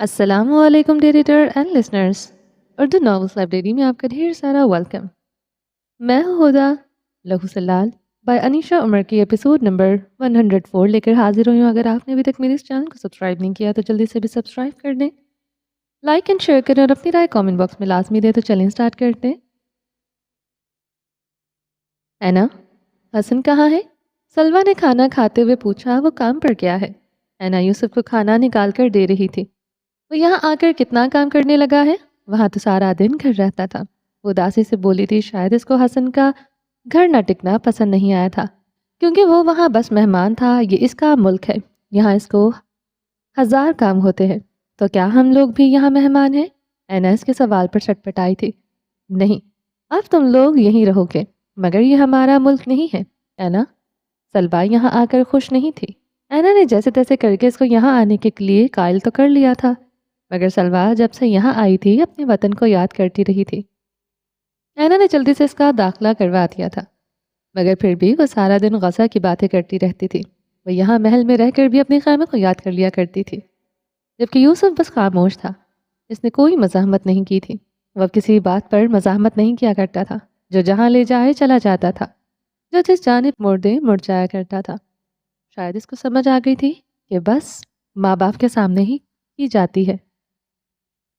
السلام علیکم dear reader and listeners, Urdu novels library میں آپ کا ڈھیر سارا ویلکم۔ میں ہوں ہدا لہو سلال بائی انیشا عمر کی ایپیسوڈ نمبر 104 لے کر حاضر ہوئی ہوں۔ اگر آپ نے ابھی تک میرے اس چینل کو سبسکرائب نہیں کیا تو جلدی سے بھی سبسکرائب کر دیں، لائک اینڈ شیئر کریں اور اپنی رائے کامنٹ باکس میں لازمی دیں۔ تو چلیں سٹارٹ کرتے ہیں۔ اینا، حسن کہاں ہے؟ سلوا نے کھانا کھاتے ہوئے پوچھا۔ وہ کام پر کیا ہے؟ اینا یوسف کو کھانا نکال کر دے رہی تھی۔ وہ یہاں آ کر کتنا کام کرنے لگا ہے؟ وہاں تو سارا دن گھر رہتا تھا۔ وہ اداسی سے بولی تھی۔ شاید اس کو حسن کا گھر نہ ٹکنا پسند نہیں آیا تھا، کیونکہ وہ وہاں بس مہمان تھا۔ یہ اس کا ملک ہے، یہاں اس کو ہزار کام ہوتے ہیں، تو کیا ہم لوگ بھی یہاں مہمان ہیں؟ اینا اس کے سوال پر چٹپٹائی تھی۔ نہیں، اب تم لوگ یہیں رہو گے، مگر یہ ہمارا ملک نہیں ہے اینا۔ سلوا یہاں آ کر خوش نہیں تھی۔ اینا نے جیسے تیسے کر کے اس کو یہاں آنے کے لیے قائل تو کر لیا تھا، مگر سلوا جب سے یہاں آئی تھی اپنے وطن کو یاد کرتی رہی تھی۔ اینا نے جلدی سے اس کا داخلہ کروا دیا تھا، مگر پھر بھی وہ سارا دن غزہ کی باتیں کرتی رہتی تھی۔ وہ یہاں محل میں رہ کر بھی اپنے خیمے کو یاد کر لیا کرتی تھی، جبکہ یوسف بس خاموش تھا۔ اس نے کوئی مزاحمت نہیں کی تھی۔ وہ اب کسی بات پر مزاحمت نہیں کیا کرتا تھا، جو جہاں لے جائے چلا جاتا تھا، جو جس جانب مڑ دے مڑ جایا کرتا تھا۔ شاید اس کو سمجھ آ گئی تھی کہ بس ماں باپ کے سامنے ہی کی جاتی ہے،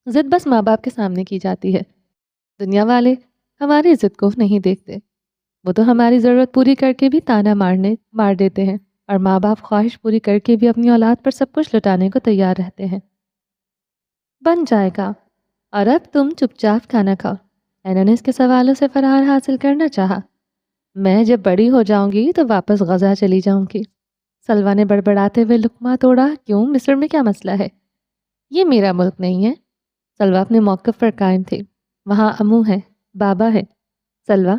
ضد بس ماں باپ کے سامنے کی جاتی ہے۔ دنیا والے ہماری ضد کو نہیں دیکھتے، وہ تو ہماری ضرورت پوری کر کے بھی تانا مار دیتے ہیں، اور ماں باپ خواہش پوری کر کے بھی اپنی اولاد پر سب کچھ لٹانے کو تیار رہتے ہیں۔ بن جائے گا، اور اب تم چپ چاپ کھانا کھاؤ۔ اینا نے اس کے سوالوں سے فرار حاصل کرنا چاہا۔ میں جب بڑی ہو جاؤں گی تو واپس غزہ چلی جاؤں گی۔ سلوا نے بڑبڑاتے ہوئے لقمہ توڑا۔ کیوں؟ مصر میں کیا مسئلہ ہے؟ یہ میرا ملک نہیں ہے۔ سلوا اپنے موقف پر قائم تھی۔ وہاں امو ہے، بابا ہے۔ سلوا،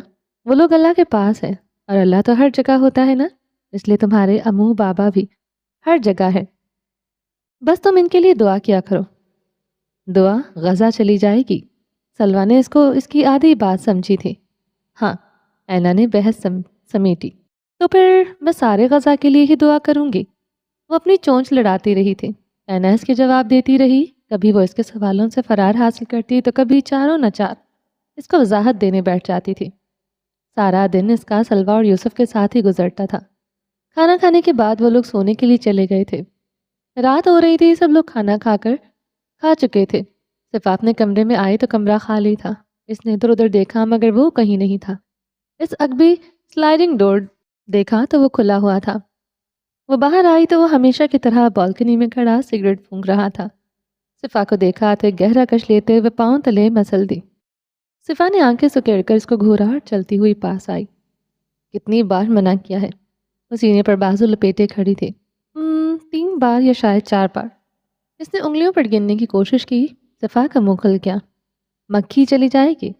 وہ لوگ اللہ کے پاس ہے، اور اللہ تو ہر جگہ ہوتا ہے نا، اس لیے تمہارے امو بابا بھی ہر جگہ ہے۔ بس تم ان کے لیے دعا کیا کرو۔ دعا؟ غزہ چلی جائے گی؟ سلوا نے اس کی آدھی بات سمجھی تھی۔ ہاں، اینا نے بحث سمیٹی۔ تو پھر میں سارے غزہ کے لیے ہی دعا کروں گی۔ وہ اپنی چونچ لڑاتی رہی تھی۔ اینا اس کے جواب دیتی رہی۔ کبھی وہ اس کے سوالوں سے فرار حاصل کرتی تو کبھی چاروں نچار اس کو وضاحت دینے بیٹھ جاتی تھی۔ سارا دن اس کا سلوا اور یوسف کے ساتھ ہی گزرتا تھا۔ کھانا کھانے کے بعد وہ لوگ سونے کے لیے چلے گئے تھے۔ رات ہو رہی تھی، سب لوگ کھانا کھا چکے تھے۔ صرف اپنے کمرے میں آئے تو کمرہ خالی تھا۔ اس نے ادھر ادھر دیکھا، مگر وہ کہیں نہیں تھا۔ اس عقبی سلائڈنگ ڈور دیکھا تو وہ کھلا ہوا تھا۔ وہ باہر آئی تو وہ ہمیشہ کی طرح بالکنی میں کھڑا سگریٹ پھونک رہا تھا۔ صفا کو دیکھا تو ایک گہرا کش لیتے ہوئے پاؤں تلے مسل دی۔ صفا نے آنکھیں سکیڑ کر اس کو گھورا اور چلتی ہوئی پاس آئی۔ کتنی بار منع کیا ہے؟ وہ سینے پر بازو لپیٹے کھڑی تھی۔ 3 بار یا شاید 4 بار۔ اس نے انگلیوں پر گننے کی کوشش کی۔ صفا کا منہ کھل گیا۔ مکھی چلی جائے گی؟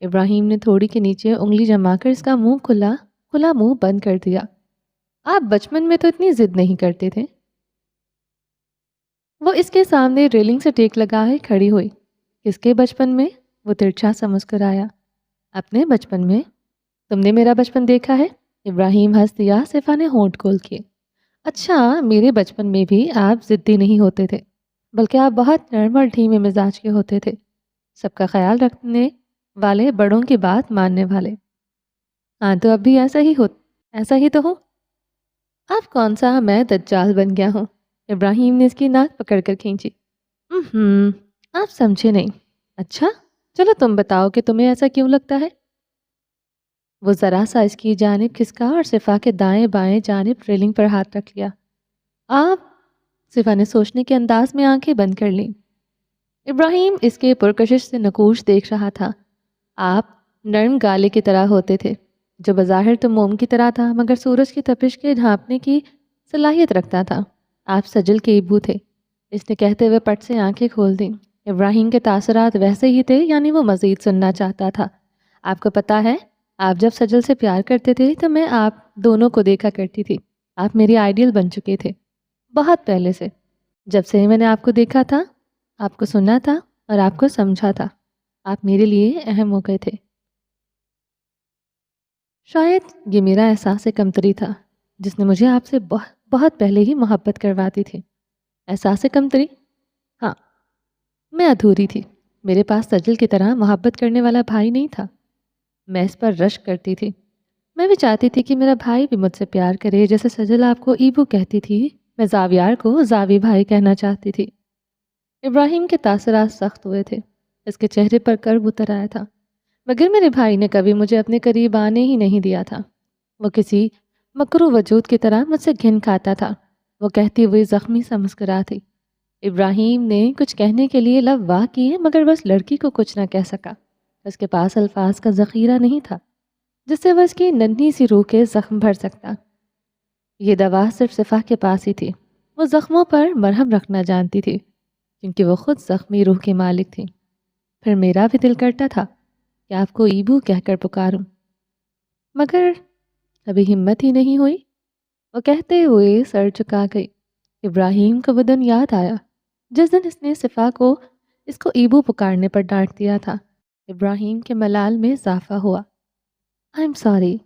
ابراہیم نے تھوڑی کے نیچے انگلی جما کر اس کا منہ کھلا منہ بند کر دیا۔ آپ بچپن میں تو اتنی ضد نہیں کرتے تھے۔ وہ اس کے سامنے ریلنگ سے ٹیک لگائے کھڑی ہوئی۔ کس کے بچپن میں؟ وہ ترچھا سا مسکرایا۔ اپنے بچپن میں؟ تم نے میرا بچپن دیکھا ہے؟ ابراہیم ہنس دیا۔ صفا نے ہونٹ کھول کیے۔ اچھا، میرے بچپن میں بھی آپ ضدی نہیں ہوتے تھے، بلکہ آپ بہت نرم اور دھیمے مزاج کے ہوتے تھے، سب کا خیال رکھنے والے، بڑوں کی بات ماننے والے۔ ہاں، تو اب بھی ایسا ہی تو ہو۔ اب کون سا میں دجال بن گیا ہوں؟ ابراہیم نے اس کی ناک پکڑ کر کھینچی۔ آپ سمجھے نہیں۔ اچھا، چلو تم بتاؤ کہ تمہیں ایسا کیوں لگتا ہے؟ وہ ذرا سا اس کی جانب کھسکا اور صفا کے دائیں بائیں جانب ریلنگ پر ہاتھ رکھ لیا۔ آپ؟ صفا نے سوچنے کے انداز میں آنکھیں بند کر لیں۔ ابراہیم اس کے پرکشش سے نقوش دیکھ رہا تھا۔ آپ نرم گالے کی طرح ہوتے تھے، جو بظاہر تو موم کی طرح تھا، مگر سورج کی تپش کے ڈھانپنے کی صلاحیت رکھتا تھا۔ آپ سجل کے ابو تھے۔ اس نے کہتے ہوئے پٹ سے آنکھیں کھول دیں۔ ابراہیم کے تاثرات ویسے ہی تھے، یعنی وہ مزید سننا چاہتا تھا۔ آپ کو پتا ہے، آپ جب سجل سے پیار کرتے تھے تو میں آپ دونوں کو دیکھا کرتی تھی۔ آپ میری آئیڈیل بن چکے تھے، بہت پہلے سے۔ جب سے میں نے آپ کو دیکھا تھا، آپ کو سنا تھا اور آپ کو سمجھا تھا، آپ میرے لیے اہم ہو گئے تھے۔ شاید یہ میرا احساس کمتری تھا، جس نے مجھے آپ سے بہت پہلے ہی محبت کرواتی تھی۔ احساس کمتری؟ ہاں، میں ادھوری تھی، میرے پاس سجل کی طرح محبت کرنے والا بھائی نہیں تھا۔ میں اس پر رشک کرتی تھی، میں بھی چاہتی تھی کہ میرا بھائی بھی مجھ سے پیار کرے، جیسے سجل آپ کو ایبو کہتی تھی، میں زاویار کو زاوی بھائی کہنا چاہتی تھی۔ ابراہیم کے تاثرات سخت ہوئے تھے، اس کے چہرے پر کرب اتر آیا تھا، مگر میرے بھائی نے کبھی مجھے اپنے قریب آنے ہی نہیں دیا تھا۔ وہ کسی مکرو وجود کی طرح مجھ سے گھن کھاتا تھا۔ وہ کہتی ہوئی زخمی سا مسکراتی۔ ابراہیم نے کچھ کہنے کے لیے لب واہ کیے، مگر بس لڑکی کو کچھ نہ کہہ سکا۔ اس کے پاس الفاظ کا ذخیرہ نہیں تھا جس سے وہ اس کی ننھی سی روح کے زخم بھر سکتا۔ یہ دوا صرف صفا کے پاس ہی تھی۔ وہ زخموں پر مرہم رکھنا جانتی تھی کیونکہ وہ خود زخمی روح کی مالک تھی۔ پھر میرا بھی دل کرتا تھا کہ آپ کو ایبو کہہ کر پکاروں، مگر کبھی ہمت ہی نہیں ہوئی۔ وہ کہتے ہوئے سر چکا گئی۔ ابراہیم کو وہ دن یاد آیا جس دن اس نے صفا کو اس کو ایبو پکارنے پر ڈانٹ دیا تھا۔ ابراہیم کے ملال میں اضافہ ہوا۔ آئی ایم سوری،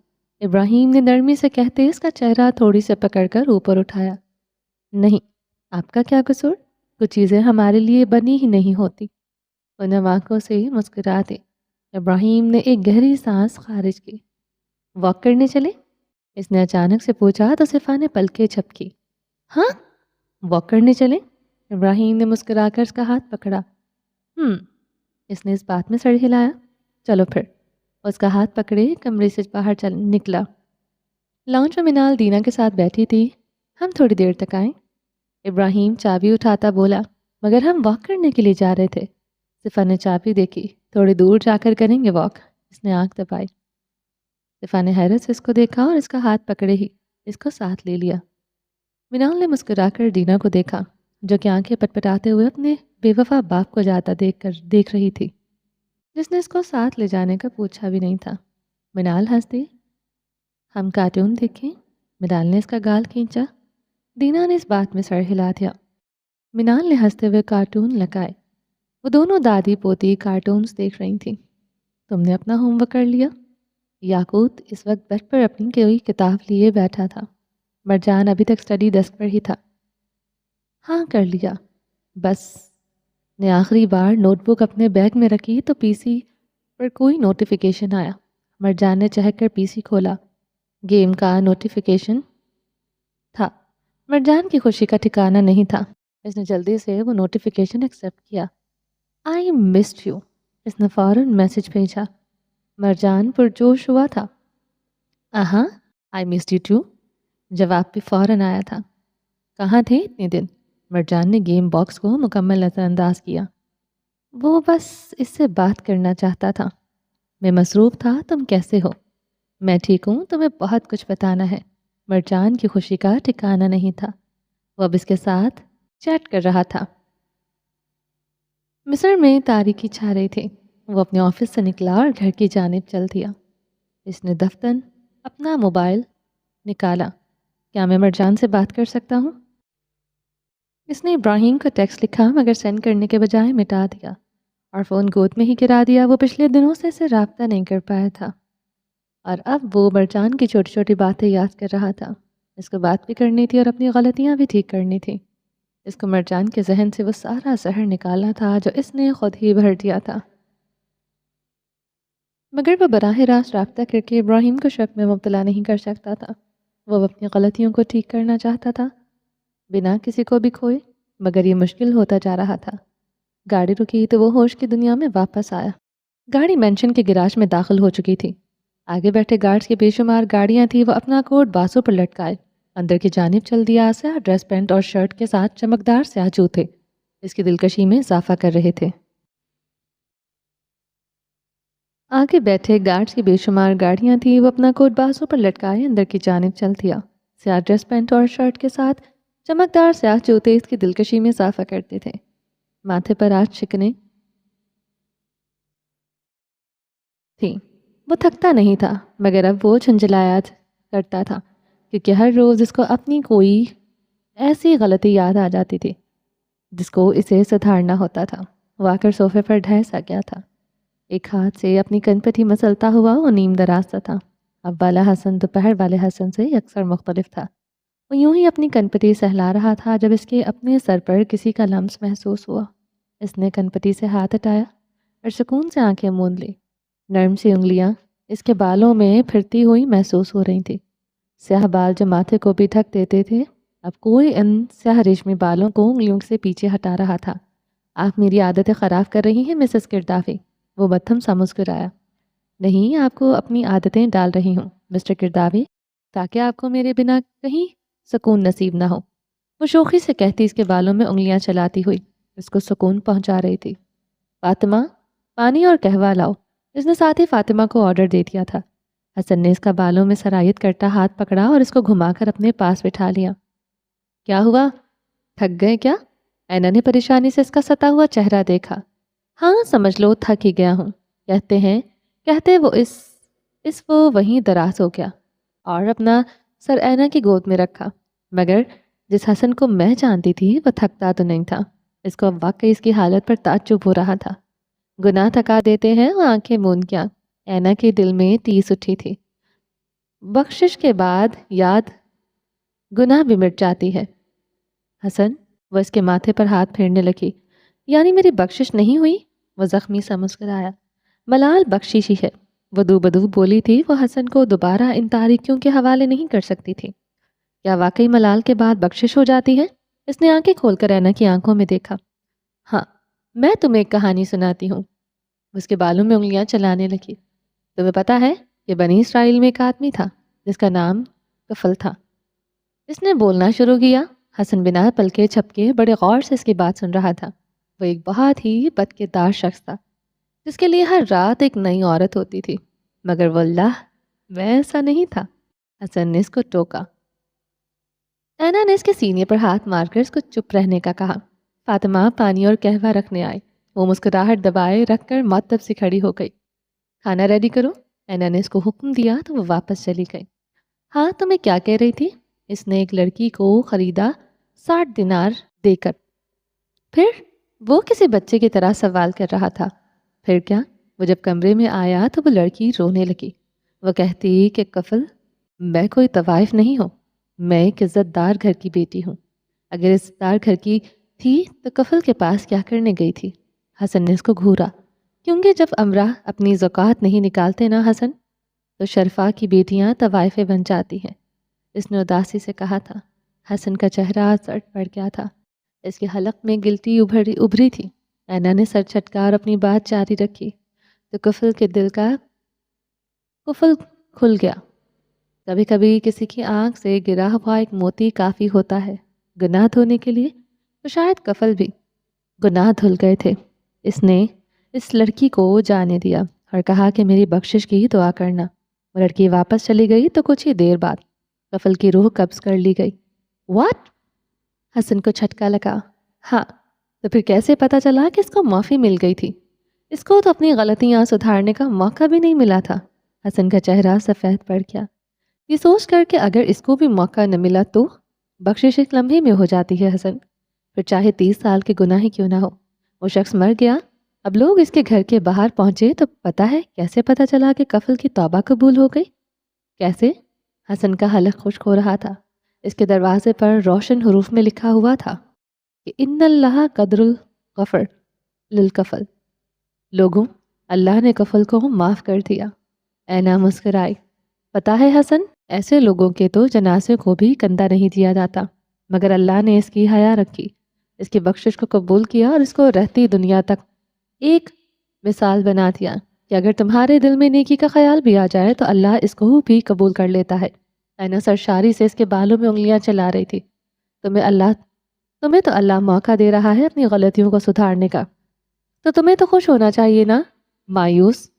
ابراہیم نے نرمی سے کہتے اس کا چہرہ تھوڑی سے پکڑ کر اوپر اٹھایا۔ نہیں، آپ کا کیا قصور؟ کچھ چیزیں ہمارے لیے بنی ہی نہیں ہوتی۔ ان آنکھوں سے مسکراتے ابراہیم نے ایک گہری سانس خارج کی۔ واک کرنے چلے؟ اس نے اچانک سے پوچھا تو صفا نے پلکیں جھپکی۔ ہاں، واک کرنے چلے؟ ابراہیم نے مسکرا کر اس کا ہاتھ پکڑا۔ اس نے اس بات میں سر ہلایا۔ چلو پھر۔ اس کا ہاتھ پکڑے کمرے سے باہر نکلا۔ لاؤنج میں منال دینا کے ساتھ بیٹھی تھی۔ ہم تھوڑی دیر تک آئیں۔ ابراہیم چابی اٹھاتا بولا، مگر ہم واک کرنے کے لیے جا رہے تھے۔ صفا نے چابی دیکھی۔ تھوڑی دور جا کر کریں گے واک؟ اس نے آنکھ دبائی۔ صفا نے حیرت سے اس کو دیکھا اور اس کا ہاتھ پکڑے ہی اس کو ساتھ لے لیا۔ منال نے مسکرا کر دینا کو دیکھا جو کہ آنکھیں پٹپٹاتے ہوئے اپنے بے وفا باپ کو جاتا دیکھ رہی تھی، جس نے اس کو ساتھ لے جانے کا پوچھا بھی نہیں تھا۔ منال ہنس دی۔ ہم کارٹون دیکھیں؟ منال نے اس کا گال کھینچا۔ دینا نے اس بات میں سر ہلا دیا۔ منال نے ہنستے ہوئے کارٹون لگائے۔ وہ دونوں دادی پوتی کارٹونز دیکھ رہی تھیں۔ تم نے اپنا ہوم ورک کر لیا؟ یاقوت اس وقت بیڈ پر اپنی کوئی کتاب لیے بیٹھا تھا۔ مرجان ابھی تک اسٹڈی ڈیسک پر ہی تھا۔ ہاں کر لیا، بس نے آخری بار نوٹ بک اپنے بیگ میں رکھی تو پی سی پر کوئی نوٹیفیکیشن آیا۔ مرجان نے چہک کر پی سی کھولا۔ گیم کا نوٹیفیکیشن تھا۔ مرجان کی خوشی کا ٹھکانہ نہیں تھا۔ اس نے جلدی سے وہ نوٹیفیکیشن ایکسیپٹ کیا۔ آئی مسڈ یو، اس نے فوراً میسج بھیجا۔ مرجان پرجوش ہوا تھا۔ ہاں، آئی مسڈ یو ٹو، جواب بھی فوراً آیا تھا۔ کہاں تھے اتنے دن؟ مرجان نے گیم باکس کو مکمل نظر انداز کیا۔ وہ بس اس سے بات کرنا چاہتا تھا۔ میں مصروف تھا، تم کیسے ہو؟ میں ٹھیک ہوں، تمہیں بہت کچھ بتانا ہے۔ مرجان کی خوشی کا ٹھکانہ نہیں تھا۔ وہ اب اس کے ساتھ چیٹ کر رہا تھا۔ مصر میں تاریکی چھا رہی تھی۔ وہ اپنے آفس سے نکلا اور گھر کی جانب چل دیا۔ اس نے دفتن اپنا موبائل نکالا۔ کیا میں مرجان سے بات کر سکتا ہوں؟ اس نے ابراہیم کا ٹیکسٹ لکھا مگر سینڈ کرنے کے بجائے مٹا دیا اور فون گود میں ہی گرا دیا۔ وہ پچھلے دنوں سے اسے رابطہ نہیں کر پایا تھا اور اب وہ مرجان کی چھوٹی چھوٹی باتیں یاد کر رہا تھا۔ اس کو بات بھی کرنی تھی اور اپنی غلطیاں بھی ٹھیک کرنی تھی۔ اس کو مرجان کے ذہن سے وہ سارا زہر نکالنا تھا جو اس نے خود ہی بھر دیا تھا، مگر وہ براہ راست رابطہ کر کے ابراہیم کو شک میں مبتلا نہیں کر سکتا تھا۔ وہ اپنی غلطیوں کو ٹھیک کرنا چاہتا تھا بنا کسی کو بھی کھوئے، مگر یہ مشکل ہوتا جا رہا تھا۔ گاڑی رکی تو وہ ہوش کی دنیا میں واپس آیا۔ گاڑی مینشن کے گراج میں داخل ہو چکی تھی۔ آگے بیٹھے گارڈز کی بے شمار گاڑیاں تھیں۔ وہ اپنا کوٹ بازو پر لٹکائے اندر کی جانب چل دیا۔ سیاہ ڈریس پینٹ اور شرٹ کے ساتھ چمکدار سیاہ جوتے اس کی دلکشی میں اضافہ کر رہے تھے۔ آگے بیٹھے گارڈز کی بے شمار گاڑیاں تھیں۔ وہ اپنا کوٹ بازو پر لٹکائے اندر کی جانب چل دیا۔ سیاہ ڈریس پینٹ اور شرٹ کے ساتھ چمکدار سیاہ جوتے اس کی دلکشی میں اضافہ کرتے تھے۔ ماتھے پر آج شکنیں تھیں۔ وہ تھکتا نہیں تھا، مگر اب وہ جھنجھلایا کرتا تھا کیونکہ ہر روز اس کو اپنی کوئی ایسی غلطی یاد آ جاتی تھی جس کو اسے سدھارنا ہوتا تھا۔ وہ آ کر صوفے پر ڈھہ سا گیا تھا۔ ایک ہاتھ سے اپنی کنپٹی مسلتا ہوا وہ نیم دراز سا تھا۔ اب والا حسن دوپہر والے حسن سے اکثر مختلف تھا۔ وہ یوں ہی اپنی کنپٹی سہلا رہا تھا جب اس کے اپنے سر پر کسی کا لمس محسوس ہوا۔ اس نے کنپٹی سے ہاتھ ہٹایا اور سکون سے آنکھیں موند لی۔ نرم سی انگلیاں اس کے بالوں میں پھرتی ہوئی محسوس ہو رہی تھی۔ سیاہ بال جو ماتھے کو بھی ڈھک دیتے تھے، اب کوئی ان سیاہ ریشمی بالوں کو انگلیوں سے پیچھے ہٹا رہا تھا۔ آپ میری عادتیں خراب کر رہی ہیں مسز کردافی، وہ مدھم سا مسکرایا۔ نہیں، آپ کو اپنی عادتیں ڈال رہی ہوں مسٹر کردافی، تاکہ آپ کو میرے بنا کہیں سکون نصیب نہ ہو۔ وہ شوخی سے کہتی اس کے بالوں میں انگلیاں چلاتی ہوئی اس کو سکون پہنچا رہی تھی۔ فاطمہ، پانی اور قہوہ لاؤ، اس نے ساتھ ہی فاطمہ کو آرڈر دے دیا تھا۔ حسن نے اس کا بالوں میں سرایت کرتا ہاتھ پکڑا اور اس کو گھما کر اپنے پاس بٹھا لیا۔ کیا ہوا؟ تھک گئے کیا؟ اینا نے پریشانی سے اس کا ستا ہوا چہرہ دیکھا۔ ہاں سمجھ لو تھک ہی گیا ہوں، کہتے وہ وہیں دراز ہو گیا اور اپنا سر اینا کی گود میں رکھا۔ مگر جس حسن کو میں جانتی تھی وہ تھکتا تو نہیں تھا۔ اس کو اب واقعی اس کی حالت پر تعجب ہو رہا تھا۔ گناہ تھکا دیتے ہیں وہ آنکھیں موند کیا؟ اینا کے دل میں ٹیس اٹھی تھی۔ بخشش کے بعد یاد گناہ بھی مٹ جاتی ہے۔ حسن، وہ اس کے ماتھے پر ہاتھ پھیرنے لگی۔ یعنی میری بخشش نہیں ہوئی؟ وہ زخمی سا مسکرایا۔ ملال بخشش ہی ہے، وہ دو بدو بولی تھی۔ وہ حسن کو دوبارہ ان تاریکیوں کے حوالے نہیں کر سکتی تھی۔ کیا واقعی ملال کے بعد بخشش ہو جاتی ہے؟ اس نے آنکھیں کھول کر اینا کی آنکھوں میں دیکھا۔ ہاں، میں تمہیں ایک کہانی سناتی ہوں۔ اس کے بالوں میں انگلیاں چلانے لگی۔ تمہیں پتا ہے کہ بنی اسرائیل میں ایک آدمی تھا جس کا نام کفل تھا۔ اس نے بولنا شروع کیا۔ حسن بنا پلکے چھپکے بڑے غور سے اس کی بات سن رہا تھا۔ وہ ایک بہت ہی بدکردار شخص تھا جس کے لیے ہر رات ایک نئی عورت ہوتی تھی، مگر واللہ میں ایسا نہیں تھا۔ حسن نے اس کو ٹوکا۔ اینا نے اس کے سینے پر ہاتھ مار کر اس کو چپ رہنے کا کہا۔ فاطمہ پانی اور قہوہ رکھنے آئے۔ وہ مسکراہٹ دبائے رکھ کر معتب سے کھڑی ہو گئی۔ کھانا ریڈی کرو، اینا نے اس کو حکم دیا تو وہ واپس چلی گئی۔ ہاں، تمہیں کیا کہہ رہی تھی؟ اس نے ایک لڑکی کو خریدا 60 دینار دے کر۔ پھر وہ کسی بچے کی طرح سوال کر رہا تھا۔ پھر کیا؟ وہ جب کمرے میں آیا تو وہ لڑکی رونے لگی۔ وہ کہتی کہ کفل، میں کوئی طوائف نہیں ہوں، میں ایک عزت دار گھر کی بیٹی ہوں۔ اگر عزت دار گھر کی تھی تو کفل کے پاس کیا کرنے گئی تھی؟ حسن نے اس کو گھورا۔ کیونکہ جب امراء اپنی زکوٰۃ نہیں نکالتے نا حسن، تو شرفا کی بیٹیاں طوائفیں بن جاتی ہیں، اس نے اداسی سے کہا تھا۔ حسن کا چہرہ سٹ پڑ گیا تھا۔ اس کے حلق میں گلٹی ابھری تھی۔ اینا نے سر چھٹکا اور اپنی بات جاری رکھی تو کفل کے دل کا کفل کھل گیا۔ کبھی کبھی کسی کی آنکھ سے گرا ہوا ایک موتی کافی ہوتا ہے گناہ دھونے کے لیے، تو شاید کفل بھی گناہ دھل گئے تھے۔ اس نے اس لڑکی کو جانے دیا اور کہا کہ میری بخشش کی دعا کرنا۔ وہ لڑکی واپس چلی گئی تو کچھ ہی دیر بعد کفل کی روح قبض کر لی گئی۔ واٹ؟ حسن کو جھٹکا لگا۔ ہاں، تو پھر کیسے پتا چلا کہ اس کو معافی مل گئی تھی؟ اس کو تو اپنی غلطیاں سدھارنے کا موقع بھی نہیں ملا تھا۔ حسن کا چہرہ سفید پڑ گیا۔ یہ سوچ کر کہ اگر اس کو بھی موقع نہ ملا تو بخشش ایک لمحے میں ہو جاتی ہے حسن، پھر چاہے 30 سال کے گناہ ہی کیوں نہ ہو۔ وہ شخص مر گیا، اب لوگ اس کے گھر کے باہر پہنچے تو پتا ہے کیسے پتا چلا کہ کفل کی توبہ قبول ہو گئی؟ کیسے؟ حسن کا حلق خشک ہو رہا تھا۔ اس کے دروازے پر روشن حروف میں لکھا ہوا تھا کہ ان اللہ قدر الغفر للکفل۔ لوگوں، اللہ نے کفل کو معاف کر دیا۔ اینا مسکرائی۔ پتا ہے حسن، ایسے لوگوں کے تو جنازے کو بھی کندھا نہیں دیا جاتا، مگر اللہ نے اس کی حیا رکھی، اس کی بخشش کو قبول کیا اور اس کو رہتی دنیا تک ایک مثال بنا دیا کہ اگر تمہارے دل میں نیکی کا خیال بھی آ جائے تو اللہ اس کو بھی قبول کر لیتا ہے۔ اینا سرشاری سے اس کے بالوں میں انگلیاں چلا رہی تھی۔ تمہیں تو اللہ موقع دے رہا ہے اپنی غلطیوں کو سدھارنے کا، تو تمہیں تو خوش ہونا چاہیے نا، مایوس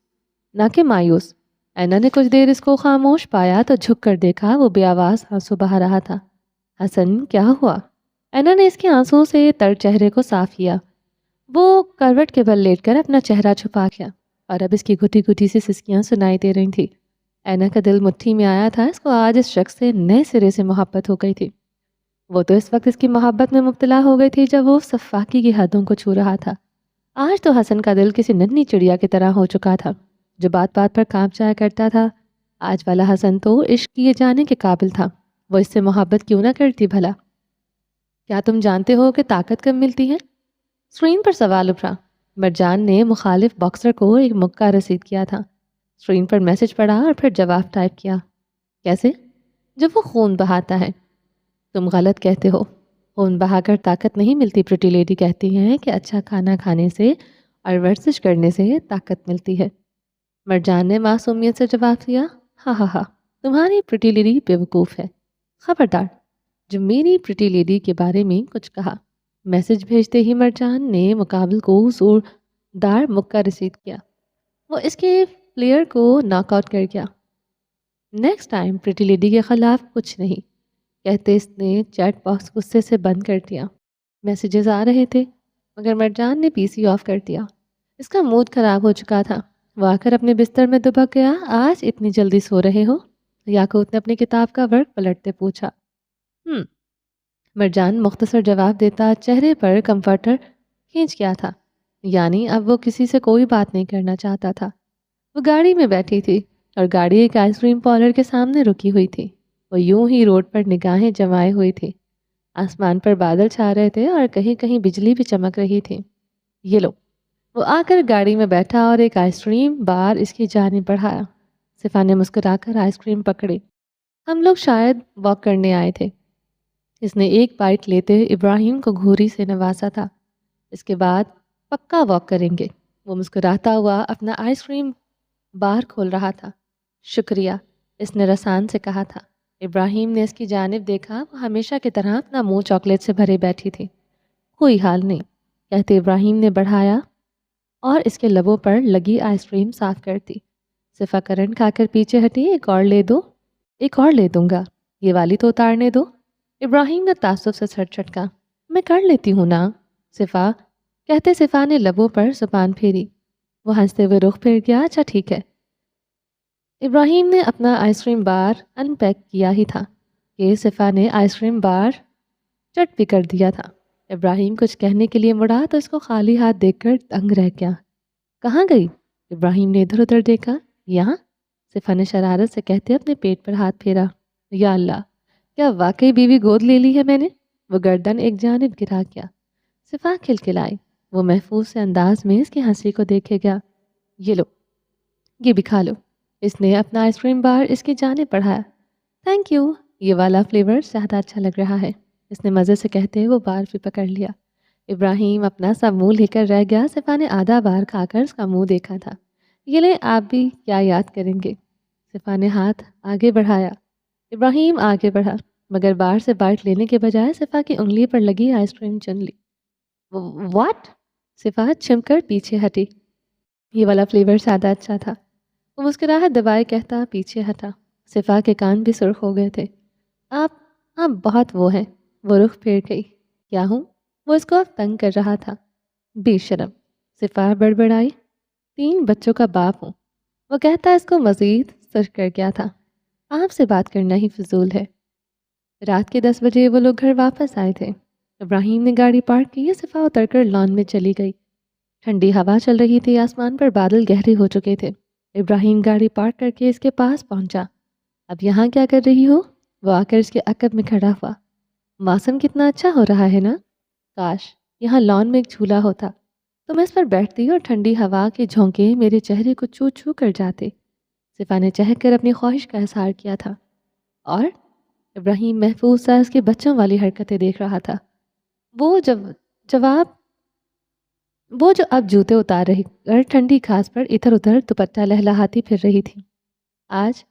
نہ کہ مایوس۔ اینا نے کچھ دیر اس کو خاموش پایا تو جھک کر دیکھا، وہ بے آواز آنسو بہا رہا تھا۔ حسن، کیا ہوا؟ اینا نے اس کے آنسوؤں سے تر چہرے کو صاف کیا۔ وہ کروٹ کے بل لیٹ کر اپنا چہرہ چھپا گیا اور اب اس کی گھٹی گھٹی سی سسکیاں سنائی دے رہی تھی۔ اینا کا دل مٹھی میں آیا تھا۔ اس کو آج اس شخص سے نئے سرے سے محبت ہو گئی تھی۔ وہ تو اس وقت اس کی محبت میں مبتلا ہو گئی تھی جب وہ سفاکی کی حدوں کو چھو رہا تھا۔ آج تو حسن کا دل کسی ننھی چڑیا کی طرح ہو چکا تھا جو بات بات پر کانپ جایا کرتا تھا۔ آج والا حسن تو عشق کیے جانے کے قابل تھا۔ وہ اس سے محبت کیوں نہ کرتی بھلا؟ کیا تم جانتے ہو کہ طاقت کب ملتی ہے؟ اسکرین پر سوال ابھرا۔ مرجان نے مخالف باکسر کو ایک مکہ رسید کیا تھا۔ اسکرین پر میسج پڑھا اور پھر جواب ٹائپ کیا۔ کیسے؟ جب وہ خون بہاتا ہے۔ تم غلط کہتے ہو، خون بہا کر طاقت نہیں ملتی۔ پریٹی لیڈی کہتی ہیں کہ اچھا کھانا کھانے سے اور ورزش کرنے سے طاقت ملتی ہے۔ مرجان نے معصومیت سے جواب دیا، ہاں ہاں ہاں، تمہاری پریٹی لیڈی بیوقوف ہے۔ خبردار جو میری پریٹی لیڈی کے بارے میں کچھ کہا۔ میسج بھیجتے ہی مرجان نے مقابل کو زوردار مکہ رسید کیا۔ وہ اس کے پلیئر کو ناک آؤٹ کر گیا۔ نیکسٹ ٹائم پریٹی لیڈی کے خلاف کچھ نہیں کہتے اس نے چیٹ باکس غصے سے بند کر دیا۔ میسیجز آ رہے تھے مگر مرجان نے پی سی آف کر دیا۔ اس کا موڈ خراب ہو چکا تھا۔ وہ آ کر اپنے بستر میں دبک گیا۔ آج اتنی جلدی سو رہے ہو؟ یاقوت نے اپنی کتاب کا ورق پلٹتے پوچھا۔ مرجان مختصر جواب دیتا چہرے پر کمفرٹر کھینچ گیا تھا۔ یعنی اب وہ کسی سے کوئی بات نہیں کرنا چاہتا تھا۔ وہ گاڑی میں بیٹھی تھی اور گاڑی ایک آئس کریم پارلر کے سامنے رکی ہوئی تھی۔ وہ یوں ہی روڈ پر نگاہیں جمائے ہوئی تھی۔ آسمان پر بادل چھا رہے تھے اور کہیں کہیں بجلی بھی چمک رہی تھی۔ یہ لو، وہ آ کر گاڑی میں بیٹھا اور ایک آئس کریم بار اس کی جانب بڑھایا۔ صفا نے مسکرا کر آئس کریم پکڑی۔ ہم لوگ شاید واک کرنے آئے تھے۔ اس نے ایک بائٹ لیتے ابراہیم کو گھوری سے نوازا تھا۔ اس کے بعد پکا واک کریں گے۔ وہ مسکراتا ہوا اپنا آئس کریم بار کھول رہا تھا۔ شکریہ، اس نے رسان سے کہا تھا۔ ابراہیم نے اس کی جانب دیکھا۔ وہ ہمیشہ کی طرح اپنا منہ چاکلیٹ سے بھرے بیٹھی تھی۔ کوئی حال نہیں کہتے ابراہیم نے بڑھایا اور اس کے لبوں پر لگی آئس کریم صاف کرتی۔ صفا کرنٹ کھا کر پیچھے ہٹی۔ ایک اور لے دو؟ ایک اور لے دوں گا، یہ والی تو اتارنے دو۔ ابراہیم نے تعصب سے سر چٹکا۔ میں کر لیتی ہوں نا صفا کہتے صفا نے لبوں پر زبان پھیری۔ وہ ہنستے ہوئے رخ پھیر گیا۔ اچھا ٹھیک ہے۔ ابراہیم نے اپنا آئس کریم بار ان پیک کیا ہی تھا کہ صفا نے آئس کریم بار چٹ بھی کر دیا تھا۔ ابراہیم کچھ کہنے کے لیے مڑا تو اس کو خالی ہاتھ دیکھ کر دنگ رہ گیا۔ کہاں گئی؟ ابراہیم نے ادھر ادھر دیکھا۔ یہاں؟ صفا نے شرارت سے کہتے اپنے پیٹ پر ہاتھ پھیرا۔ یا اللہ، کیا واقعی بیوی گود لے لی ہے میں نے؟ وہ گردن ایک جانب گرا گیا۔ صفا کھلکھلائی۔ وہ محفوظ سے انداز میں اس کی ہنسی کو دیکھے گیا۔ یہ لو، یہ بھی کھا لو۔ اس نے اپنا آئس کریم بار اس کی جانب بڑھایا۔ تھینک یو، یہ والا فلیور زیادہ اچھا لگ رہا ہے، اس نے مزے سے کہتے وہ بار بھی پکڑ لیا۔ ابراہیم اپنا سا منہ لے کر رہ گیا۔ صفا نے آدھا بار کھا کر اس کا منہ دیکھا تھا۔ یہ لیں، آپ بھی کیا یاد کریں گے؟ صفا نے ہاتھ آگے بڑھایا۔ ابراہیم آگے بڑھا مگر بار سے بائٹ لینے کے بجائے صفا کی انگلی پر لگی آئس کریم چن لی۔ واٹ؟ صفا چھم کر پیچھے ہٹی۔ یہ والا فلیور زیادہ اچھا تھا، وہ مسکراہٹ دبائے کہتا پیچھے ہٹا۔ صفا کے کان بھی سرخ ہو گئے تھے۔ آپ بہت وہ ہیں۔ وہ رخ پھیر گئی۔ کیا ہوں؟ وہ اس کو اب تنگ کر رہا تھا۔ بے شرم، صفا بڑبڑائی۔ 3 بچوں کا باپ ہوں، وہ کہتا اس کو مزید سرخ کر گیا تھا۔ آپ سے بات کرنا ہی فضول ہے۔ رات کے 10 بجے وہ لوگ گھر واپس آئے تھے۔ ابراہیم نے گاڑی پارک کی۔ صفا اتر کر لان میں چلی گئی۔ ٹھنڈی ہوا چل رہی تھی۔ آسمان پر بادل گہرے ہو چکے تھے۔ ابراہیم گاڑی پارک کر کے اس کے پاس پہنچا۔ اب یہاں کیا کر رہی ہو؟ وہ آ کر اس کے عقب میں کھڑا ہوا۔ موسم کتنا اچھا ہو رہا ہے نا؟ کاش یہاں لان میں ایک جھولا ہوتا تو میں اس پر بیٹھتی اور ٹھنڈی ہوا کے جھونکے میرے چہرے کو چھو چھو کر جاتے۔ صفا نے چہک کر اپنی خواہش کا اظہار کیا تھا۔ اور ابراہیم محفوظ سا اس کے بچوں والی حرکتیں دیکھ رہا تھا۔ وہ جو اب جوتے اتار رہی اور ٹھنڈی گھاس پر ادھر ادھر دوپٹہ لہلاتی پھر رہی تھی۔ آج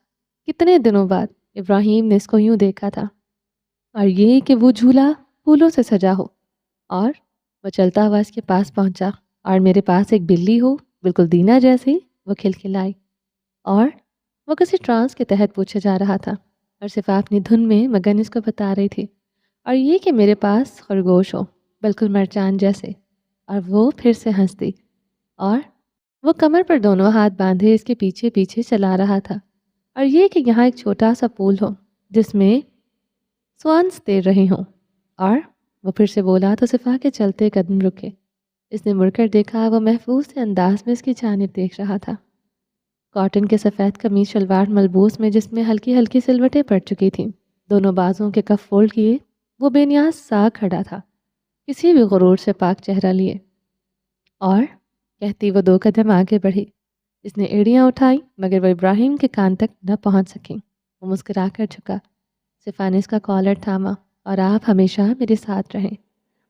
کتنے دنوں بعد ابراہیم نے اس کو یوں دیکھا تھا، اور یہ کہ وہ جھولا پھولوں سے سجا ہو، اور وہ چلتا ہوا اس کے پاس پہنچا۔ اور میرے پاس ایک بلی ہو، بالکل دینا جیسی، وہ کھلکھلائی۔ اور وہ کسی ٹرانس کے تحت پوچھا جا رہا تھا، اور صفا اپنی دھن میں مگن اس کو بتا رہی تھی۔ اور یہ کہ میرے پاس خرگوش ہو، بالکل مرجان جیسے۔ اور وہ پھر سے ہنستی، اور وہ کمر پر دونوں ہاتھ باندھے اس کے پیچھے پیچھے چلا رہا تھا۔ اور یہ کہ یہاں ایک چھوٹا سا پول ہو جس میں سوانس تیر رہے ہوں۔ اور وہ پھر سے بولا تو صفا کے چلتے قدم رکے۔ اس نے مڑ کر دیکھا۔ وہ محفوظ سے انداز میں اس کی جانب دیکھ رہا تھا۔ کاٹن کے سفید قمیص شلوار ملبوس میں جس میں ہلکی ہلکی سلوٹیں پڑ چکی تھیں، دونوں بازوں کے کف فولڈ کیے، وہ بے نیاز سا کھڑا تھا، کسی بھی غرور سے پاک چہرہ لیے۔ اور کہتی وہ 2 قدم آگے بڑھی۔ اس نے ایڑیاں اٹھائی مگر وہ ابراہیم کے کان تک نہ پہنچ سکیں۔ وہ مسکرا کر جھکا۔ صفا نے اس کا کالر تھاما۔ اور آپ ہمیشہ میرے ساتھ رہیں۔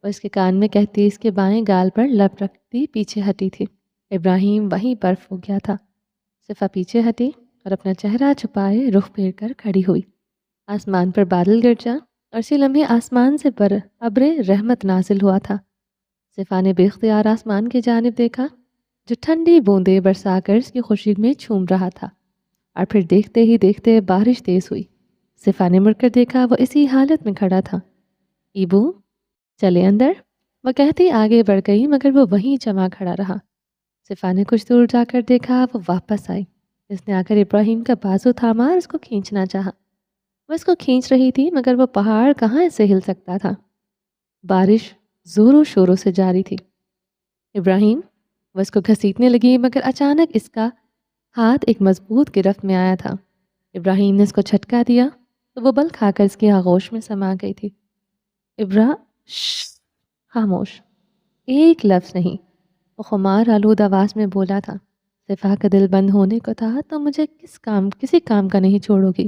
وہ اس کے کان میں کہتی اس کے بائیں گال پر لب رکھتی پیچھے ہٹی تھی۔ ابراہیم وہیں برف ہو گیا تھا۔ صفا پیچھے ہٹی اور اپنا چہرہ چھپائے رخ پھیر کر کھڑی ہوئی۔ آسمان پر بادل گرجا اور اسی لمحے آسمان سے ابر رحمت نازل ہوا تھا۔ صفا نے بے اختیار آسمان کی جانب دیکھا جو ٹھنڈی بوندیں برسا کر اس کی خوشی میں چھوم رہا تھا، اور پھر دیکھتے ہی دیکھتے بارش تیز ہوئی۔ صفا نے مڑ کر دیکھا، وہ اسی حالت میں کھڑا تھا۔ ایبو چلے اندر، وہ کہتی آگے بڑھ گئی مگر وہ وہیں جمع کھڑا رہا۔ صفا نے کچھ دور جا کر دیکھا، وہ واپس آئی۔ اس نے آ کر ابراہیم کا بازو تھاما اور اس کو کھینچنا چاہا۔ وہ اس کو کھینچ رہی تھی مگر وہ پہاڑ کہاں اس سے ہل سکتا تھا۔ بارش زور و شوروں سے جاری تھی۔ ابراہیم، وہ اس کو گھسیٹنے لگی مگر اچانک اس کا ہاتھ ایک مضبوط گرفت میں آیا تھا۔ ابراہیم نے اس کو جھٹکا دیا تو وہ بل کھا کر اس کی آغوش میں سما گئی تھی۔ خاموش، ایک لفظ نہیں، وہ خمار آلود آواز میں بولا تھا۔ صفا کا دل بند ہونے کو تھا، تو مجھے کسی کام کا نہیں چھوڑو گی،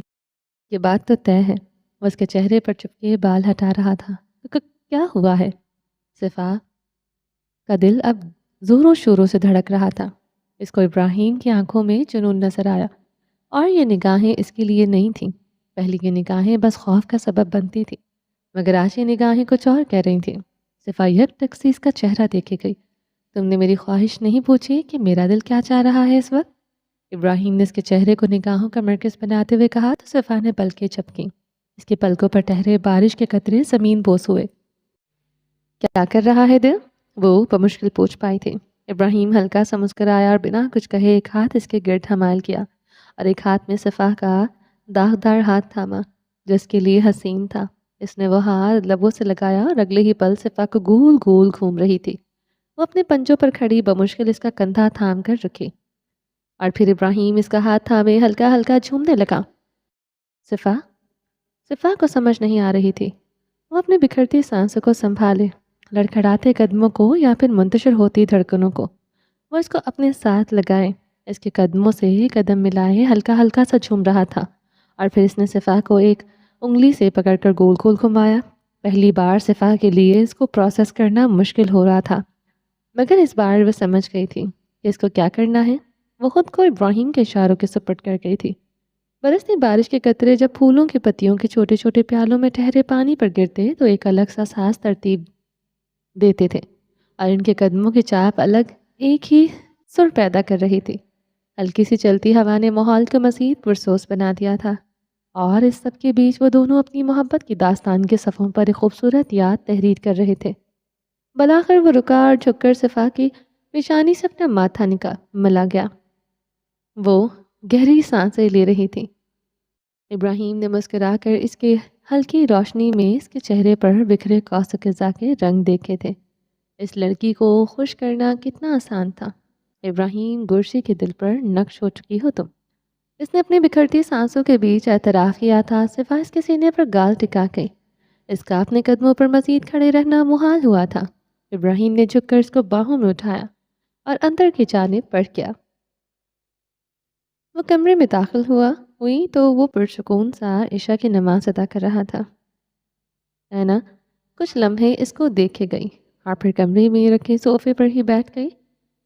یہ بات تو طے ہے۔ وہ اس کے چہرے پر چپکے بال ہٹا رہا تھا۔ کیا ہوا ہے؟ صفا کا دل اب زور و شوروں سے دھڑک رہا تھا۔ اس کو ابراہیم کی آنکھوں میں جنون نظر آیا، اور یہ نگاہیں اس کے لیے نہیں تھیں۔ پہلی کی نگاہیں بس خوف کا سبب بنتی تھی، مگر آج یہ نگاہیں کچھ اور کہہ رہی تھیں۔ صفا یک سی اس کا چہرہ دیکھے گئی۔ تم نے میری خواہش نہیں پوچھی کہ میرا دل کیا چاہ رہا ہے اس وقت؟ ابراہیم نے اس کے چہرے کو نگاہوں کا مرکز بناتے ہوئے کہا تو صفا نے پلکیں جھپکیں۔ اس کے پلکوں پر ٹہرے بارش کے قطرے زمین بوس ہوئے۔ کیا کر رہا ہے دل؟ وہ بمشکل پوچھ پائی تھی۔ ابراہیم ہلکا سا مسکرایا اور بنا کچھ کہے ایک ہاتھ اس کے گرد حمال کیا اور ایک ہاتھ میں صفا کا داغدار ہاتھ تھاما جو اس کے لیے حسین تھا۔ اس نے وہ ہاتھ لبوں سے لگایا اور اگلے ہی پل صفا کو گول گول گھوم رہی تھی۔ وہ اپنے پنجوں پر کھڑی بمشکل اس کا کندھا تھام کر رکھی، اور پھر ابراہیم اس کا ہاتھ تھامے ہلکا ہلکا جھومنے لگا۔ صفا کو سمجھ نہیں آ رہی تھی۔ وہ اپنی بکھرتی سانسوں کو سنبھالے، لڑکھڑاتے قدموں کو یا پھر منتشر ہوتی دھڑکنوں کو وہ اس کو اپنے ساتھ لگائے، اس کے قدموں سے قدم ملائے ہلکا ہلکا سا جھوم رہا تھا، اور پھر اس نے صفا کو ایک انگلی سے پکڑ کر گول گول گھمایا۔ پہلی بار صفا کے لیے اس کو پروسیس کرنا مشکل ہو رہا تھا، مگر اس بار وہ سمجھ گئی تھی کہ اس کو کیا کرنا ہے۔ وہ خود کو ابراہیم کے اشاروں کے سپرد کر گئی تھی۔ برستی بارش کے قطرے جب پھولوں کی پتیوں کے چھوٹے چھوٹے پیالوں میں ٹھہرے پانی پر گرتے تو ایک الگ سا ساز ترتیب دیتے تھے، اور ان کے قدموں کی چاپ الگ ایک ہی سر پیدا کر رہی تھی۔ ہلکی سی چلتی ہوا نے ماحول کو مزید پرسوس بنا دیا تھا، اور اس سب کے بیچ وہ دونوں اپنی محبت کی داستان کے صفحوں پر ایک خوبصورت یاد تحریر کر رہے تھے۔ بلاخر وہ رکا اور جھک کر صفا کی پیشانی سے اپنا ماتھا ملا گیا۔ وہ گہری سانسیں لے رہی تھی۔ ابراہیم نے مسکرا کر اس کے ہلکی روشنی میں اس کے چہرے پر بکھرے قوس کے رنگ دیکھے تھے۔ اس لڑکی کو خوش کرنا کتنا آسان تھا۔ ابراہیم گرشی کے دل پر نقش ہو چکی ہو تم۔ اس نے اپنی بکھرتی سانسوں کے بیچ اعتراف کیا تھا۔ صفا اس کے سینے پر گال ٹکا گئی۔ اس کا اپنے قدموں پر مزید کھڑے رہنا محال ہوا تھا۔ ابراہیم نے جھک کر اس کو باہوں میں اٹھایا اور اندر کی جانب بڑھ گیا۔ وہ کمرے میں داخل ہوئی تو وہ پرسکون سا عشاء کی نماز ادا کر رہا تھا۔ اینا کچھ لمحے اس کو دیکھے گئی اور پھر کمرے میں رکھے صوفے پر ہی بیٹھ گئی۔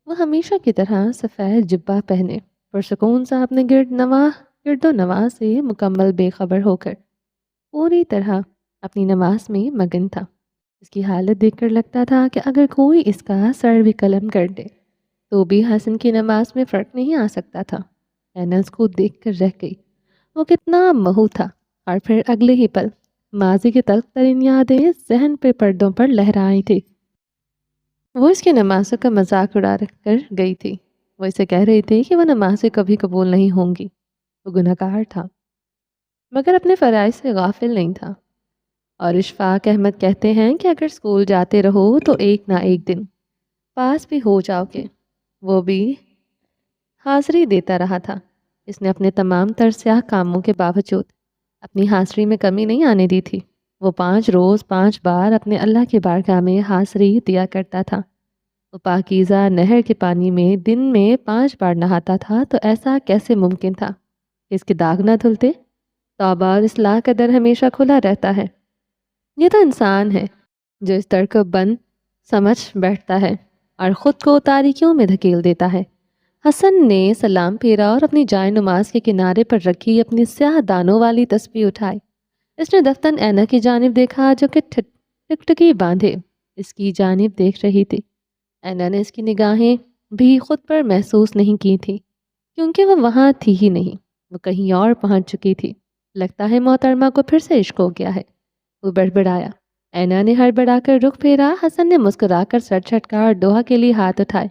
وہ ہمیشہ کی طرح سفید جبہ پہنے پرسکون سا اپنے گرد و نواز سے مکمل بے خبر ہو کر پوری طرح اپنی نماز میں مگن تھا۔ اس کی حالت دیکھ کر لگتا تھا کہ اگر کوئی اس کا سر بھی قلم کر دے تو بھی حسن کی نماز میں فرق نہیں آ سکتا تھا۔ اینا اس کو دیکھ کر رہ گئی، وہ کتنا محو تھا، اور پھر اگلے ہی پل ماضی کی تلخ ترین یادیں ذہن پہ پردوں پر لہرائی تھی۔ وہ اس کی نمازوں کا مذاق اڑا کر گئی تھی۔ وہ اسے کہہ رہی تھی کہ وہ نمازیں کبھی قبول نہیں ہوں گی۔ وہ گنہگار تھا مگر اپنے فرائض سے غافل نہیں تھا، اور اشفاق احمد کہتے ہیں کہ اگر اسکول جاتے رہو تو ایک نہ ایک دن پاس بھی ہو جاؤ گے۔ وہ بھی حاضری دیتا رہا تھا۔ اس نے اپنے تمام تر سیاہ کاموں کے باوجود اپنی حاضری میں کمی نہیں آنے دی تھی۔ وہ 5 روز 5 بار اپنے اللہ کی بارگاہ میں حاضری دیا کرتا تھا، وہ پاکیزہ نہر کے پانی میں دن میں 5 بار نہاتا تھا، تو ایسا کیسے ممکن تھا کہ اس کے داغ نہ دھلتے؟ توبہ اور اصلاح کا در ہمیشہ کھلا رہتا ہے۔ یہ تو انسان ہے جو اس در کو بند سمجھ بیٹھتا ہے اور خود کو تاریکیوں میں دھکیل دیتا ہے۔ حسن نے سلام پھیرا اور اپنی جائے نماز کے کنارے پر رکھی اپنی سیاہ دانوں والی تسبیح اٹھائی۔ اس نے دفتن اینا کی جانب دیکھا جو کہ ٹکٹکی باندھے اس کی جانب دیکھ رہی تھی۔ اینا نے اس کی نگاہیں بھی خود پر محسوس نہیں کی تھی، کیونکہ وہ وہاں تھی ہی نہیں، وہ کہیں اور پہنچ چکی تھی۔ لگتا ہے محترمہ کو پھر سے عشق ہو گیا ہے، وہ بڑبڑایا۔ اینا نے ہڑبڑا کر رخ پھیرا۔ حسن نے مسکرا کر سر جھٹکا اور دعا کے لیے ہاتھ اٹھائے،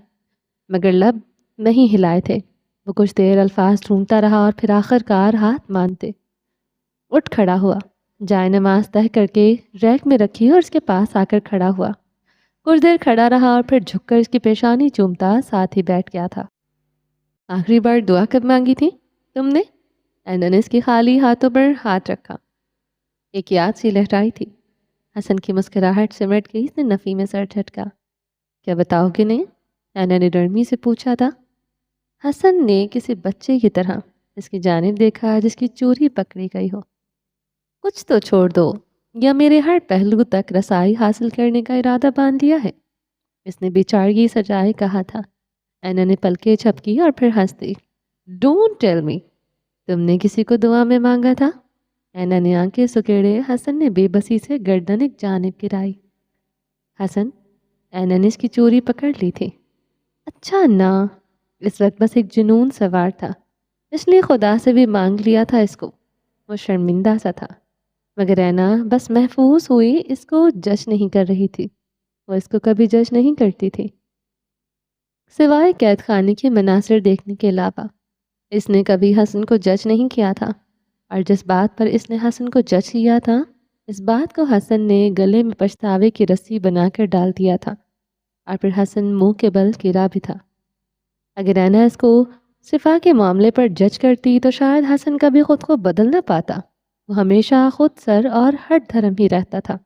مگر لب نہیں ہلائے تھے۔ وہ کچھ دیر الفاظ ڈھونڈتا رہا اور پھر آخر کار ہاتھ مانتے اٹھ کھڑا ہوا، جائے نماز تہہ کر کے ریک میں رکھی اور اس کے پاس آ کر کھڑا ہوا۔ کچھ دیر کھڑا رہا اور پھر جھک کر اس کی پیشانی چومتا ساتھ ہی بیٹھ گیا تھا۔ آخری بار دعا کب مانگی تھی تم نے؟ اینا نے اس کی خالی ہاتھوں پر ہاتھ رکھا، ایک یاد سی لہرائی تھی۔ حسن کی مسکراہٹ سمٹ گئی، اس نے نفی میں سر جھٹکا۔ کیا بتاؤ گے نہیں؟ اینا نے نرمی سے پوچھا تھا۔ حسن نے کسی بچے کی طرح اس کی جانب دیکھا جس کی چوری پکڑی گئی ہو۔ کچھ تو چھوڑ دو، یا میرے ہر پہلو تک رسائی حاصل کرنے کا ارادہ باندھ لیا ہے، اس نے بے چارگی سجائے کہا تھا۔ اینا نے پلکیں جھپکی اور پھر ہنس دی۔ ڈونٹ ٹیل می، تم نے کسی کو دعا میں مانگا تھا؟ اینا نے آنکھیں سکیڑے۔ حسن نے بے بسی سے گردن ایک جانب گرائی۔ حسن، اینا نے اس کی چوری پکڑ لی تھی۔ اچھا نا، اس وقت بس ایک جنون سوار تھا، اس لیے خدا سے بھی مانگ لیا تھا اس کو۔ وہ شرمندہ سا تھا، مگر اینا بس محفوظ ہوئی، اس کو جج نہیں کر رہی تھی۔ وہ اس کو کبھی جج نہیں کرتی تھی، سوائے قید خانے کے مناظر دیکھنے کے علاوہ۔ اس نے کبھی حسن کو جج نہیں کیا تھا، اور جس بات پر اس نے حسن کو جج کیا تھا، اس بات کو حسن نے گلے میں پچھتاوے کی رسی بنا کر ڈال دیا تھا، اور پھر حسن منہ کے بل گرا بھی تھا۔ اگر اینا اس کو صفا کے معاملے پر جج کرتی تو شاید حسن کبھی خود کو بدل نہ پاتا۔ وہ ہمیشہ خود سر اور ہٹ دھرم ہی رہتا تھا،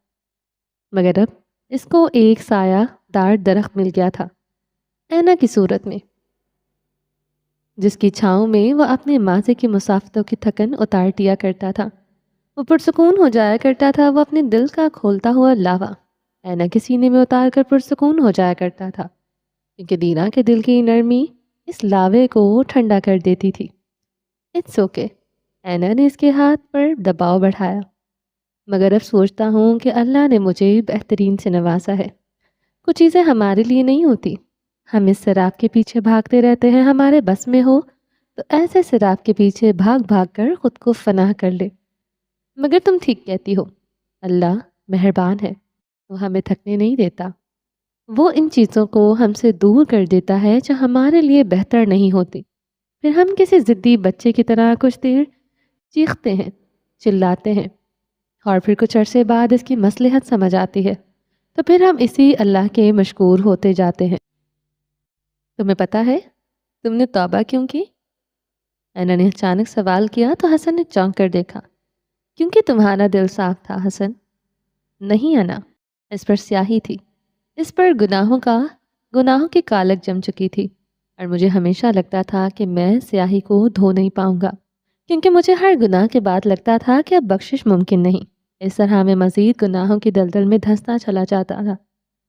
مگر اب اس کو ایک سایہ دار درخت مل گیا تھا اینا کی صورت میں، جس کی چھاؤں میں وہ اپنے ماضی کی مسافتوں کی تھکن اتار دیا کرتا تھا۔ وہ پرسکون ہو جایا کرتا تھا، وہ اپنے دل کا کھولتا ہوا لاوا اینا کے سینے میں اتار کر پرسکون ہو جایا کرتا تھا، کیونکہ دینا کے دل کی نرمی اس لاوے کو ٹھنڈا کر دیتی تھی۔ اٹس اوکے، اینا نے اس کے ہاتھ پر دباؤ بڑھایا، مگر اب سوچتا ہوں کہ اللہ نے مجھے بہترین سے نوازا ہے۔ کچھ چیزیں ہمارے لیے نہیں ہوتی، ہم اس سراب کے پیچھے بھاگتے رہتے ہیں، ہمارے بس میں ہو تو ایسے سراب کے پیچھے بھاگ بھاگ کر خود کو فنا کر لے۔ مگر تم ٹھیک کہتی ہو، اللہ مہربان ہے، وہ ہمیں تھکنے نہیں دیتا۔ وہ ان چیزوں کو ہم سے دور کر دیتا ہے جو ہمارے لیے بہتر نہیں ہوتی۔ پھر ہم کسی ضدی بچے کی طرح کچھ دیر چیختے ہیں، چلاتے ہیں، اور پھر کچھ عرصے بعد اس کی مصلحت سمجھ آتی ہے، تو پھر ہم اسی اللہ کے مشکور ہوتے جاتے ہیں۔ تمہیں پتہ ہے تم نے توبہ کیوں کی؟ اینا نے اچانک سوال کیا تو حسن نے چونک کر دیکھا۔ کیونکہ تمہارا دل صاف تھا حسن۔ نہیں اینا، اس پر سیاہی تھی، اس پر گناہوں کی کالک جم چکی تھی، اور مجھے ہمیشہ لگتا تھا کہ میں سیاہی کو دھو نہیں پاؤں گا، کیونکہ مجھے ہر گناہ کے بعد لگتا تھا کہ اب بخشش ممکن نہیں۔ اس طرح میں مزید گناہوں کی دلدل میں دھنستا چلا جاتا تھا۔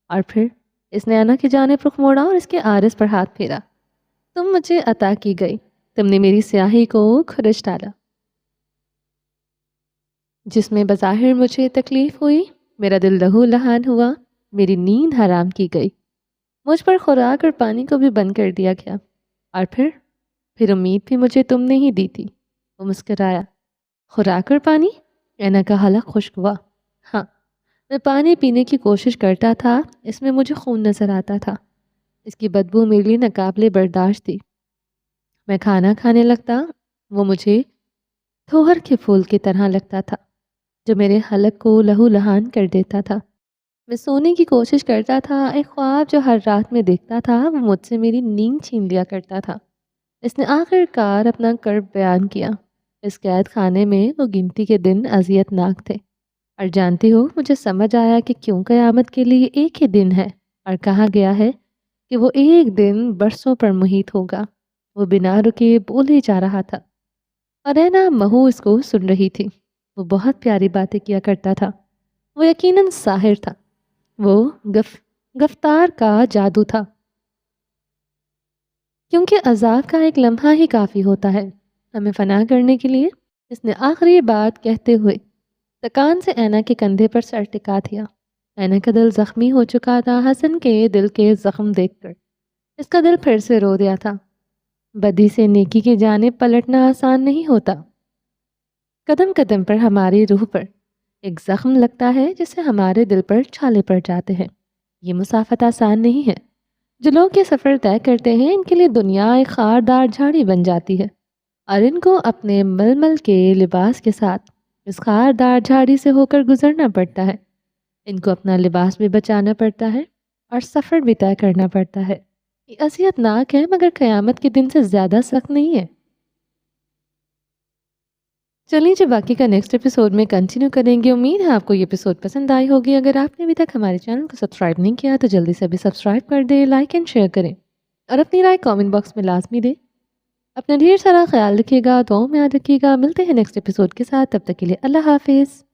اور پھر اس نے اینا کی جانب رخ موڑا اور اس کے عارض پر ہاتھ پھیرا۔ تم مجھے عطا کی گئی، تم نے میری سیاہی کو کھرچ ڈالا، جس میں بظاہر مجھے تکلیف ہوئی، میرا دل لہو لہان ہوا، میری نیند حرام کی گئی، مجھ پر خوراک اور پانی کو بھی بند کر دیا گیا، اور پھر امید بھی مجھے تم نے ہی دی تھی۔ وہ مسکرایا۔ خوراک اور پانی؟ اینا کا حلق خشک ہوا۔ ہاں، میں پانی پینے کی کوشش کرتا تھا، اس میں مجھے خون نظر آتا تھا، اس کی بدبو میرے لیے ناقابل برداشت تھی۔ میں کھانا کھانے لگتا، وہ مجھے تھوہر کے پھول کی طرح لگتا تھا جو میرے حلق کو لہو لہان کر دیتا تھا۔ میں سونے کی کوشش کرتا تھا، ایک خواب جو ہر رات میں دیکھتا تھا وہ مجھ سے میری نیند چھین لیا کرتا تھا۔ اس نے آخر کار اپنا کرب بیان کیا۔ اس قید خانے میں وہ گنتی کے دن اذیت ناک تھے، اور جانتی ہو مجھے سمجھ آیا کہ کیوں قیامت کے لیے ایک ہی دن ہے، اور کہا گیا ہے کہ وہ ایک دن برسوں پر محیط ہوگا۔ وہ بنا رکے بولے جا رہا تھا اور رینا مہو اس کو سن رہی تھی۔ وہ بہت پیاری باتیں کیا کرتا تھا۔ وہ یقیناً ساحر تھا۔ وہ گفتار کا جادو تھا، کیونکہ عذاب کا ایک لمحہ ہی کافی ہوتا ہے ہمیں فنا کرنے کے لیے۔ اس نے آخری بات کہتے ہوئے تکان سے اینا کے کندھے پر سر ٹکا دیا۔ اینا کا دل زخمی ہو چکا تھا حسن کے دل کے زخم دیکھ کر۔ اس کا دل پھر سے رو دیا تھا۔ بدی سے نیکی کی جانب پلٹنا آسان نہیں ہوتا۔ قدم قدم پر ہماری روح پر ایک زخم لگتا ہے جس سے ہمارے دل پر چھالے پڑ جاتے ہیں۔ یہ مسافت آسان نہیں ہے۔ جو لوگ یہ سفر طے کرتے ہیں ان کے لیے دنیا ایک خاردار جھاڑی بن جاتی ہے، اور ان کو اپنے ململ کے لباس کے ساتھ اس خاردار جھاڑی سے ہو کر گزرنا پڑتا ہے۔ ان کو اپنا لباس بھی بچانا پڑتا ہے اور سفر بھی طے کرنا پڑتا ہے۔ یہ اذیت ناک ہے مگر قیامت کے دن سے زیادہ سخت نہیں ہے۔ چلیے جو باقی کا نیکسٹ ایپیسوڈ میں کنٹینیو کریں گے۔ امید ہے آپ کو یہ ایپیسوڈ پسند آئی ہوگی۔ اگر آپ نے ابھی تک ہمارے چینل کو سبسکرائب نہیں کیا تو جلدی سے ابھی سبسکرائب کر دیں، لائک اینڈ شیئر کریں اور اپنی رائے کامنٹ باکس میں لازمی دیں۔ اپنا ڈھیر سارا خیال رکھیے گا، دعاؤں میں یاد رکھیے گا۔ ملتے ہیں نیکسٹ ایپیسوڈ کے ساتھ، تب تک کے لیے اللہ حافظ۔